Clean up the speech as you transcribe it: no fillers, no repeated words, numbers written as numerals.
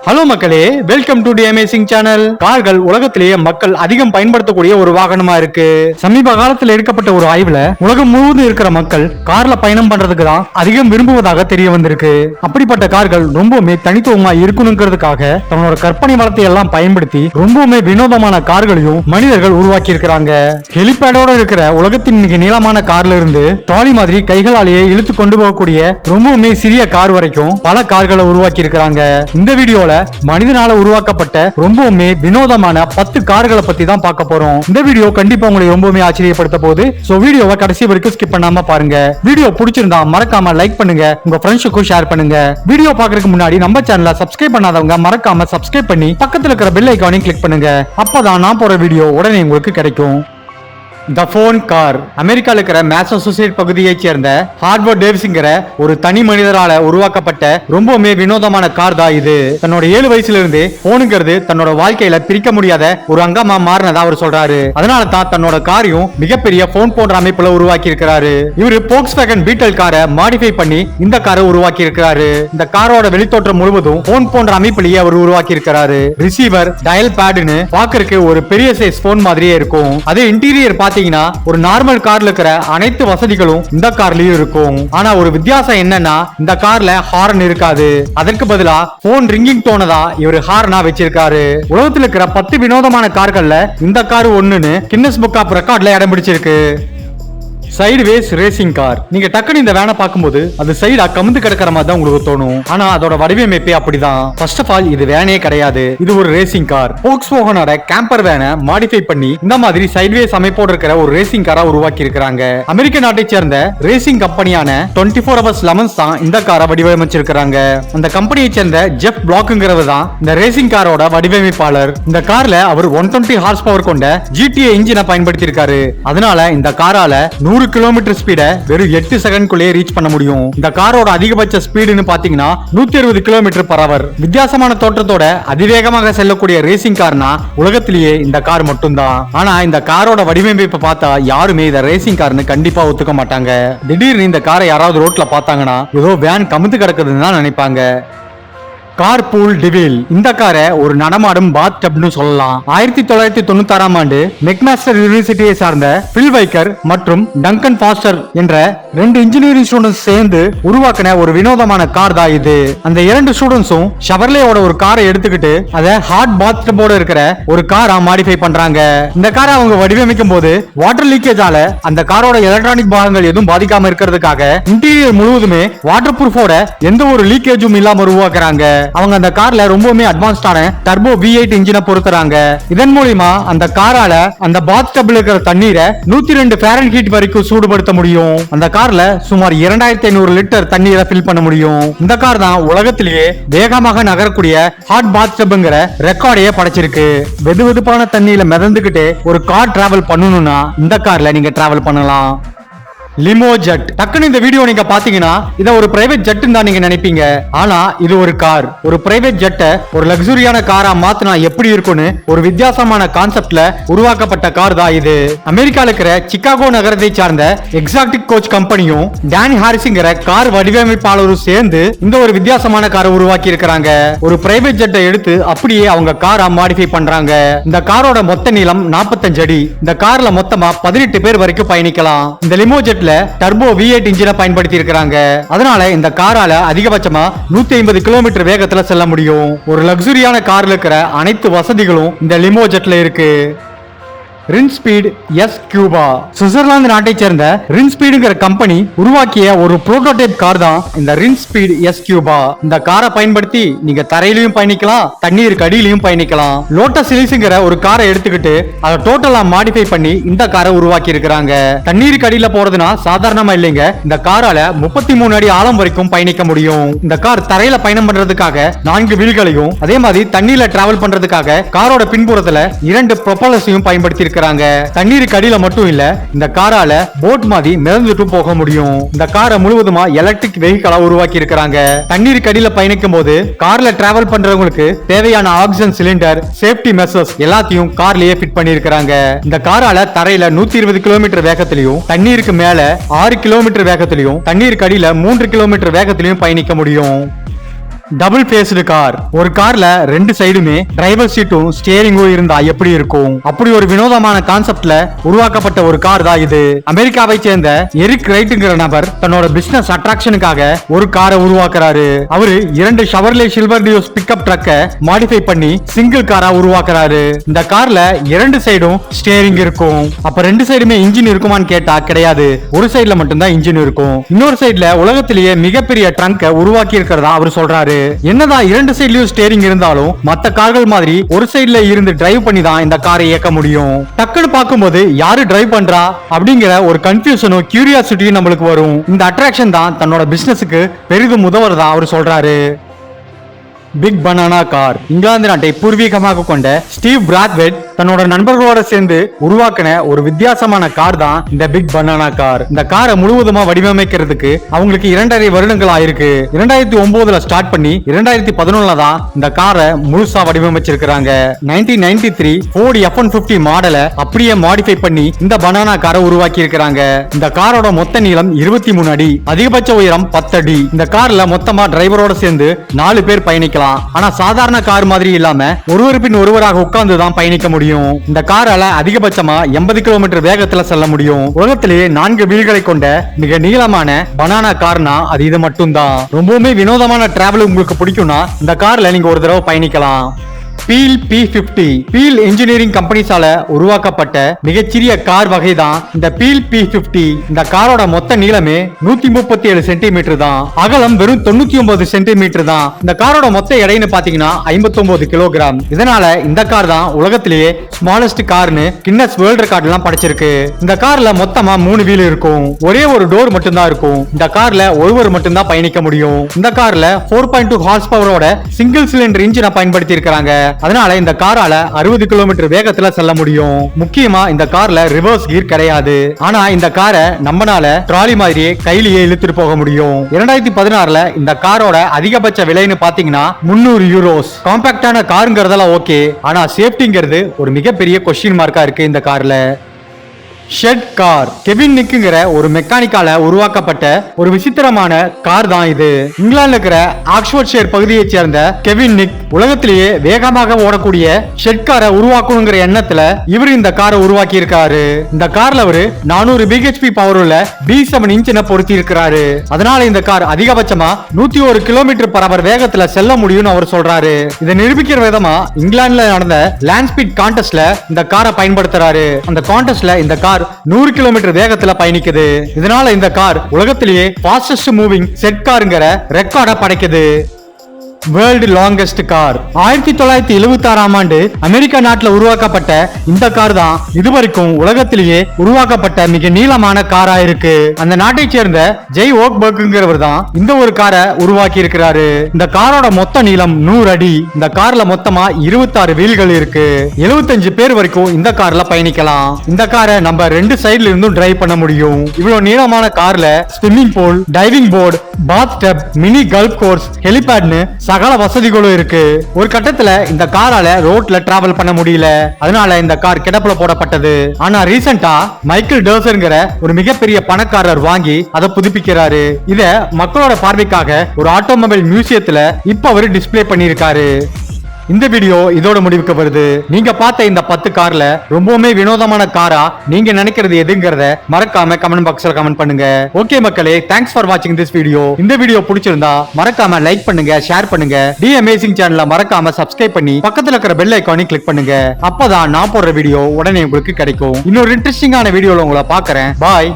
Hello மக்களே, welcome to the amazing channel. கார்கள் உலகத்திலேயே மக்கள் அதிகம் பயன்படுத்தக்கூடிய ஒரு வாகனமா இருக்கு. சமீப காலத்தில் எடுக்கப்பட்ட ஒரு ஆய்வுல உலகம் முழுவதும் இருக்கிற மக்கள் கார்ல பயணம் பண்றதுக்கு தான் அதிகம் விரும்புவதாக தெரிய வந்திருக்கு. அப்படிப்பட்ட கார்கள் ரொம்பவுமே தனித்துவமா இருக்கணுங்கிறதுக்காக தன்னோட கற்பனை வளத்தை எல்லாம் பயன்படுத்தி ரொம்பவுமே வினோதமான கார்களையும் மனிதர்கள் உருவாக்கி இருக்கிறாங்க. ஹெலிபேடோட இருக்கிற உலகத்தின் மிக நீளமான கார்ல இருந்து ட்ராலி மாதிரி கைகளாலேயே இழுத்து கொண்டு போகக்கூடிய ரொம்பவுமே சிறிய கார் வரைக்கும் பல கார்களை உருவாக்கி இருக்கிறாங்க. இந்த வீடியோல மனிதனால உருவாக்கப்பட்ட ரொம்பவுமே வினோதமான 10 கார்களை பத்தி தான் பார்க்க போறோம். இந்த வீடியோ கண்டிப்பா உங்களை ரொம்பவுமே ஆச்சரியப்படுத்த போகுது. சோ வீடியோவை கடைசி வரைக்கும் ஸ்கிப் பண்ணாம பாருங்க. வீடியோ பிடிச்சிருந்தா மறக்காம லைக் பண்ணுங்க, உங்க ஃப்ரெண்ட்ஸுக்கும் ஷேர் பண்ணுங்க. வீடியோ பார்க்கறதுக்கு முன்னாடி நம்ம சேனலை சப்ஸ்கிரைப் பண்ணாதவங்க மறக்காம சப்ஸ்கிரைப் பண்ணி பக்கத்துல இருக்கிற பெல் ஐகானையும் கிளிக் பண்ணுங்க. அப்பதான் நான் போற வீடியோ உடனே உங்களுக்கு கிடைக்கும். த போன் கார் அமெரிக்கால இருக்கிற மேசசூசெட் பகுதியைச் சேர்ந்த ஹார்வர்ட் டேவிஸ்ங்கிற ஒரு தனி மனிதரால உருவாக்கப்பட்ட ரொம்பவுமே வினோதமான கார் தான் இது. தன்னோட 7 வயசுல இருந்து போனுங்கிறது தன்னோட வாழ்க்கையில பிரிக்க முடியாத ஒரு அங்கமா மாறினதா அவர் சொல்றாரு. அதனால தான் தன்னோட காரையும் மிகப்பெரிய போன் போன்ற அமைப்புல உருவாக்கி இருக்கிறாரு. இவரு போக்ஸ்வேகன் பீட்டல் காரை மாடிஃபை பண்ணி இந்த காரை உருவாக்கி இருக்கிறாரு. இந்த காரோட வெளித்தோற்றம் முழுவதும் போன் போன்ற அமைப்பிலேயே அவர் உருவாக்கி இருக்கிறாரு. ரிசீவர், டயல் பேடுன்னு பாக்குறதுக்கு ஒரு பெரிய சைஸ் போன் மாதிரியே இருக்கும். அதே இன்டீரியர் ஒரு நார்மல் கார்ல இருக்கிற அனைத்து வசதிகளும் இந்த கார்லயும் இருக்கும். ஆனா ஒரு வித்தியாசம் என்னன்னா இந்த கார்ல ஹார்ன் இருக்காது. அதற்கு பதிலா போன் ரிங்கிங் டோனை தான் இவர் ஹார்னா வச்சிருக்காரு. உலகத்தில் இருக்கிற 10 வினோதமான கார்கள்ல இந்த கார் ஒண்ணுன்னு கின்னஸ் புக் ஆஃப் ரெக்கார்ட்ல இடம் பிடிச்சிருக்கு. Sideways racing car. நீங்க டக்குனு இந்த வேனை பார்க்கும்போது அது சைடா கமுந்து கிடக்கிற மாதிரி தான் உங்களுக்கு தோணும். ஆனா அதோட வடிவமைப்பே அப்படிதான். ஃபர்ஸ்ட் ஆஃப் ஆல் இது வேனே கிடையாது, இது ஒரு ரேசிங் கார். போக்ஸ்வேகனோட கேம்பர் வேனை மாடிஃபை பண்ணி இந்த மாதிரி சைடுவேஸ் அமைப்போடு இருக்கிற ஒரு ரேசிங் காரா உருவாக்கி இருக்காங்க. அமெரிக்க நாட்டை சேர்ந்த ரேசிங் கம்பெனியான 24 Hours Lemons தான் இந்த காரை வடிவமைச்சிருக்காங்க. அந்த கம்பெனியை சேர்ந்த ஜெஃப் பிளாக்குங்கிறவர் தான் இந்த ரேசிங் காரோட வடிவமைப்பாளர். இந்த கார்ல அவர் 120 ஹார்ஸ் பவர் கொண்ட GTA இன்ஜினை பயன்படுத்தி இருக்காரு. அதனால இந்த காரால 100 கிலோமீட்டர் ஸ்பீட வெறும் 8 செகண்ட்குள்ளே ரீச் பண்ண முடியும். இந்த காரோட அதிகபட்ச ஸ்பீடுன்னு பாத்தீங்கன்னா 160 கிலோமீட்டர் பர் அவர். வித்தியாசமான தோற்றத்தோட அதிவேகமாக செல்லக்கூடிய ரேசிங் கார்னா உலகத்திலேயே இந்த கார் மட்டும்தான். ஆனா இந்த காரோட வடிவமைப்பை பார்த்தா யாருமே இத ரேசிங் கார்னு கண்டிப்பா ஒத்துக்க மாட்டாங்க. திடீர்னு இந்த காரை யாராவது ரோட்ல பார்த்தாங்கன்னா ஏதோ வேன் கமுந்து கிடக்குதுன்னு தான் நினைப்பாங்க. கார்பூல் டிவில். இந்த காரை ஒரு நடமாடும் பாத் டப்னு சொல்லலாம். 1996ஆம் ஆண்டு மெக்மாஸ்டர் யூனிவர்சிட்டியை சார்ந்த பில் வைக்கர் மற்றும் டங்கன் ஃபாஸ்டர் என்ற 2 இன்ஜினியரிங் ஸ்டூடெண்ட்ஸ் சேர்ந்து உருவாக்கின ஒரு வினோதமான கார் தான் இது. அந்த 2 ஸ்டூடெண்ட்ஸும் ஷவர்லேயோட ஒரு காரை எடுத்துக்கிட்டு அதை ஹாட் பாத் டப்போட இருக்கிற ஒரு காரா மாடிஃபை பண்றாங்க. இந்த காரை அவங்க வடிவமைக்கும் போது வாட்டர் லீக்கேஜால அந்த காரோட எலக்ட்ரானிக் பாகங்கள் எதுவும் பாதிக்காம இருக்கிறதுக்காக இன்டீரியர் முழுவதுமே வாட்டர் ப்ரூஃபோட எந்த ஒரு லீக்கேஜும் இல்லாம உருவாக்குறாங்க. அவங்க அந்த கார்ல ரொம்பவுமே அட்வான்ஸ்டான டர்போ V8 இன்ஜினை பொருத்துறாங்க. இதன் மூலமா அந்த காரால அந்த பாத் டப்ல இருக்கிற தண்ணீரை 102 ஃபாரன்ஹீட் வரைக்கும் சூடுபடுத்த முடியும். அந்த கார்ல சுமார் 2500 லிட்டர் தண்ணீரை ஃபில் பண்ண முடியும். இந்த கார் தான் உலகத்திலேயே வேகமாக நகரக்கூடிய ஹாட் பாத் டப்ங்கிற ரெக்கார்டையே படைச்சிருக்கு. வெதுவெதுப்பான தண்ணியில மிதந்துகிட்டு ஒரு கார் டிராவல் பண்ணணும்னா இந்த கார்ல நீங்க டிராவல் பண்ணலாம். Limo jet. டக்குன்னு இந்த வீடியோ நீங்க பாத்தீங்கன்னா இத ஒரு பிரைவேட் ஜெட்னு தான் நீங்க நினைப்பீங்க. ஆனா இது ஒரு கார். ஒரு பிரைவேட் ஜெட்டை ஒரு லக்ஸூரியான காரா மாத்தினா எப்படி இருக்கும்னு ஒரு வித்தியாசமான கான்செப்ட்ல உருவாக்கப்பட்ட கார் தான் இது. அமெரிக்கால இருக்கிற சிகாகோ நகரத்தை சார்ந்த எக்ஸாக்டிக் கோச் கம்பெனியும் டானி ஹாரிஸ்ங்கிற கார் வடிவமைப்பாளரும் சேர்ந்து இந்த ஒரு வித்தியாசமான காரை உருவாக்கி இருக்காங்க. ஒரு பிரைவேட் ஜெட்டை எடுத்து அப்படியே அவங்க காரா மாடிஃபை பண்றாங்க. இந்த காரோட மொத்த நீளம் 45 அடி. இந்த கார்ல மொத்தமா 18 பேர் வரைக்கும் பயணிக்கலாம். இந்த லிமோ ஜெட் டர்போ V8 இன்ஜினை பயன்படுத்தி இருக்காங்க. அதனால இந்த காரால அதிகபட்சமா 150 கிலோமீட்டர் வேகத்துல செல்ல முடியும். ஒரு லக்ஸூரியான கார்ல இருக்கிற அனைத்து வசதிகளும் இந்த லிமோ ஜெட்ல இருக்கு. ரின்ஸ்பீட் எஸ் கியூபா. சுவிட்சர்லாந்து நாட்டை சேர்ந்த ரின்ஸ்பீடுங்கிற கம்பெனி உருவாக்கிய ஒரு புரோட்டோடைப் கார் தான் இந்த ரின்ஸ்பீட் எஸ் கியூபா. இந்த காரை பயன்படுத்தி நீங்க தரையிலையும் பயணிக்கலாம், தண்ணீருக்கு அடியிலையும் பயணிக்கலாம். லோட்டஸ் எலிஸ்ங்கிற ஒரு காரை எடுத்துக்கிட்டு அதை டோட்டலா மாடிஃபை பண்ணி இந்த காரை உருவாக்கி இருக்காங்க. தண்ணீருக்கு அடியில போறதுனா சாதாரணமா இல்லைங்க. இந்த காரால 33 அடி ஆழம் வரைக்கும் பயணிக்க முடியும். இந்த கார் தரையில பயணம் பண்றதுக்காக 4 வீல்களையும் அதே மாதிரி தண்ணீர்ல டிராவல் பண்றதுக்காக காரோட பின்புறத்துல 2 ப்ரொபல்லர்ஸையும் பயன்படுத்தி தண்ணீருக்கு அடியில மட்டும் இல்ல, இந்த காரால போட் மாதிரி மிதந்துட்டு போக முடியும். இந்த காரை முழுவதுமா எலக்ட்ரிக் வெஹிக்கிளா உருவாக்கி இருக்காங்க. தண்ணீருக்கு அடியில பயணிக்கும் போது கார்ல டிராவல் பண்றவங்களுக்கு தேவையான ஆக்சிஜன் சிலிண்டர், சேஃப்டி மெஷர்ஸ் எல்லாத்தையும் கார்லயே ஃபிட் பண்ணி இருக்காங்க. இந்த காரால தரையில 120 கிலோமீட்டர் வேகத்திலையும் தண்ணீருக்கு மேல 6 கிலோமீட்டர் வேகத்திலையும் தண்ணீருக்கு அடியில 3 கிலோமீட்டர் வேகத்திலையும் பயணிக்க முடியும். Double faced car. ஒரு கார்ல ரெண்டு சைடுமே டிரைவர் சீட்டும் ஸ்டியரிங்கும் இருந்தா எப்படி இருக்கும்? அப்படி ஒரு வினோதமான கான்செப்ட்ல உருவாக்கப்பட்ட ஒரு கார் தான் இது. அமெரிக்காவை சேர்ந்த எரிக் ரைட்ங்கிற நபர் தன்னோட பிசினஸ் அட்ராக்ஷனுக்காக ஒரு காரை உருவாக்குறாரு. அவரு 2 ஷவர்லே சில்வர் டியூஸ் பிக்கப் ட்ரக்கை மாடிஃபை பண்ணி சிங்கிள் காரா உருவாக்குறாரு. இந்த கார்ல 2 சைடும் ஸ்டியரிங் இருக்கும். அப்ப 2 சைடுமே இன்ஜின் இருக்குமான்னு கேட்டா கிடையாது. ஒரு சைடுல மட்டும்தான் இன்ஜின் இருக்கும். இன்னொரு சைடுல உலகத்திலேயே மிகப்பெரிய ட்ரங்கை உருவாக்கி இருக்கிறதா அவர் சொல்றாரு. என்னதான் 2 சைட்லயும் ஸ்டியரிங் இருந்தாலும் மத்த கார்கள் மாதிரி ஒரு சைடுல இருந்து டிரைவ் பண்ணி தான் இந்த காரை இயக்க முடியும். டக்குன்னு பார்க்கும்போது யாரு டிரைவ் பண்றா அப்படிங்கிற ஒரு கன்ஃபியூஷனும் கியூரியாசிட்டியும் நம்மளுக்கு வரும். இந்த அட்ராக்ஷன் தான் தன்னோட பிசினஸுக்கு பெரிதும் உதவுறதா அவர் சொல்றாரு. Big banana car. இங்கிலாந்து நாட்டை பூர்வீகமாக கொண்ட ஸ்டீவ் பிராத்வெட் தன்னோட நண்பர்களோட சேர்ந்து உருவாக்கின ஒரு வித்தியாசமான கார் தான் இந்த பிக் பனானா கார். இந்த காரை முழுவதுமா வடிவமைக்கிறதுக்கு அவங்களுக்கு 2.5 வருடங்கள் ஆயிருக்கு. 2009ல ஸ்டார்ட் பண்ணி 2011ல தான் இந்த காரை முழுசா வடிவமைச்சிருக்காங்க. 1993 Ford F-150 மாடலை அப்படியே மாடிஃபை பண்ணி இந்த பனானா காரை உருவாக்கி இருக்காங்க. இந்த காரோட மொத்த நீளம் 23 அடி, அதிகபட்ச உயரம் 10 அடி. இந்த கார்ல மொத்தமா டிரைவரோட சேர்ந்து 4 பேர் பயணிக்கலாம். ஆனா சாதாரண கார் மாதிரி இல்லாம ஒருவர் பின் ஒருவராக உட்கார்ந்து தான் பயணிக்க முடியும். இந்த காரால அதிகபட்சமா 80 கிலோமீட்டர் வேகத்துல செல்ல முடியும். உலகத்திலேயே 4 வீல்களை கொண்ட மிக நீளமான பனானா கார்னா அது இது மட்டும் தான். ரொம்பவுமே வினோதமான டிராவல் உங்களுக்கு பிடிக்கும்னா இந்த கார்ல நீங்க ஒரு தடவை பயணிக்கலாம். பீல் P50 பீல் இன்ஜினியரிங் கம்பெனிஸால உருவாக்கப்பட்ட மிகச்சிறிய கார் வகை தான் இந்த பீல் P50. இந்த காரோட மொத்த நீளமே 137 சென்டிமீட்டர் தான். அகலம் வெறும் 99 சென்டிமீட்டர் தான். இந்த காரோட மொத்த எடைன்னு பாத்தீங்கன்னா 59 கிலோகிராம். இதனால இந்த கார் தான் உலகத்திலேயே ஸ்மாலஸ்ட் கார்னு கின்னஸ் வேர்ல்ட் ரெக்கார்ட் எல்லாம் படைச்சிருக்கு. இந்த கார்ல மொத்தமா 3 வீல் இருக்கும். ஒரே ஒரு டோர் மட்டும் தான் இருக்கும். இந்த கார்ல ஒருவர் மட்டும் தான் பயணிக்க முடியும். இந்த கார்ல 4.2 ஹார்ஸ் பவரோட சிங்கிள் சிலிண்டர் இன்ஜினை பயன்படுத்தி இருக்காங்க. அதனால இந்த காரால 60 கிலோமீட்டர் வேகத்துல செல்ல முடியும். முக்கியமா இந்த கார்ல ரிவர்ஸ் கியர் கிடையாது. ஆனா இந்த காரை நம்மனால ட்ராலி மாதிரியே கையிலேயே இழுத்துட்டு போக முடியும். 2016ல இந்த காரோட அதிகபட்ச விலைன்னு பாத்தீங்கன்னா 300 யூரோஸ். காம்பாக்டான காருங்கிறதெல்லாம் ஓகே, ஆனா சேஃப்டிங்கிறது ஒரு மிகப்பெரிய கொஸ்டின் மார்க்கா இருக்கு இந்த கார்ல. Shed car. கெவின் நிக்குங்கிற ஒரு மெக்கானிக்கால உருவாக்கப்பட்ட ஒரு விசித்திரமான கார் தான் இது. இங்கிலாந்துல இருக்கிற ஆக்ஸ்போர்ட்ஷையர் பகுதியை சேர்ந்த கெவின் நிக் உலகத்திலேயே வேகமாக ஓடக்கூடிய ஷெட் காரை உருவாக்கணுங்கிற எண்ணத்துல இவர் இந்த காரை உருவாக்கி இருக்காரு. இந்த கார்ல அவரு 400 bhp பவர் உள்ள B7 இன்ஜினை பொருத்தி இருக்கிறாரு. அதனால இந்த கார் அதிகபட்சமா 101 கிலோமீட்டர் பர் அவர் வேகத்துல செல்ல முடியும்னு அவர் சொல்றாரு. இதை நிரூபிக்கிற விதமா இங்கிலாந்துல நடந்த லேண்ட் ஸ்பீட் கான்டெஸ்ட்ல இந்த காரை பயன்படுத்துறாரு. அந்த கான்டெஸ்ட்ல இந்த கார் 100 கிலோமீட்டர் வேகத்துல பயணிக்குது. இதனால இந்த கார் உலகத்திலேயே ஃபாஸ்டஸ்ட் மூவிங் செட் கார்ங்கிற ரெக்கார்டை படைக்குது. World longest car. 1976ஆம் ஆண்டு அமெரிக்கா நாட்டில் உருவாக்கப்பட்ட இந்த கார் தான் இதுவரைக்கும் உலகத்திலேயே உருவாக்கப்பட்ட மிக நீளமான காரா இருக்கு. அந்த நாட்டை சேர்ந்த ஜெய் ஓக்பர்க்ங்கிறவர் தான் இந்த ஒரு காரை உருவாக்கி இருக்கிறாரு. இந்த காரோட மொத்த நீளம் 100 அடி. இந்த கார்ல மொத்தமா 26 வீல்கள் இருக்கு. 75 பேர் வரைக்கும் இந்த கார்ல பயணிக்கலாம். இந்த காரை நம்ம 2 சைடுல இருந்தும் டிரைவ் பண்ண முடியும். இவ்வளவு நீளமான கார்ல swimming pool, diving board, bath tub, mini golf course, ஹெலிபேட்னு சகல வசதிகளும் இருக்கு. ஒரு கட்டத்துல இந்த காரால ரோட்ல டிராவல் பண்ண முடியல. அதனால இந்த கார் கிடப்புல போடப்பட்டது. ஆனா ரீசெண்டா மைக்கேல் டர்சர்ங்கிற ஒரு மிகப்பெரிய பணக்காரர் வாங்கி அதை புதுப்பிக்கிறாரு. இத மக்களோட பார்வைக்காக ஒரு ஆட்டோமொபைல் மியூசியத்துல இப்ப அவரு டிஸ்ப்ளே பண்ணிருக்காரு. இந்த வீடியோ இதோட முடிவுக்கு வருது. நீங்க பார்த்த இந்த 10 கார்ல ரொம்பவுமே வினோதமான காரா நீங்க நினைக்கிறது எதுங்கிறத மறக்காம கமெண்ட் பாக்ஸ்ல கமெண்ட் பண்ணுங்க. ஓகே மக்களே, தேங்க்ஸ் ஃபார் வாட்சிங் திஸ் வீடியோ. இந்த வீடியோ பிடிச்சிருந்தா மறக்காம லைக் பண்ணுங்க, ஷேர் பண்ணுங்க. தி அமேசிங் சேனலை மறக்காம சப்ஸ்கிரைப் பண்ணி பக்கத்துல இருக்கிற பெல் ஐகானை கிளிக் பண்ணுங்க. அப்பதான் நான் போடுற வீடியோ உடனே உங்களுக்கு கிடைக்கும். இன்னொரு இன்ட்ரெஸ்டிங்கான வீடியோல உங்களை பாக்குறேன். பாய்.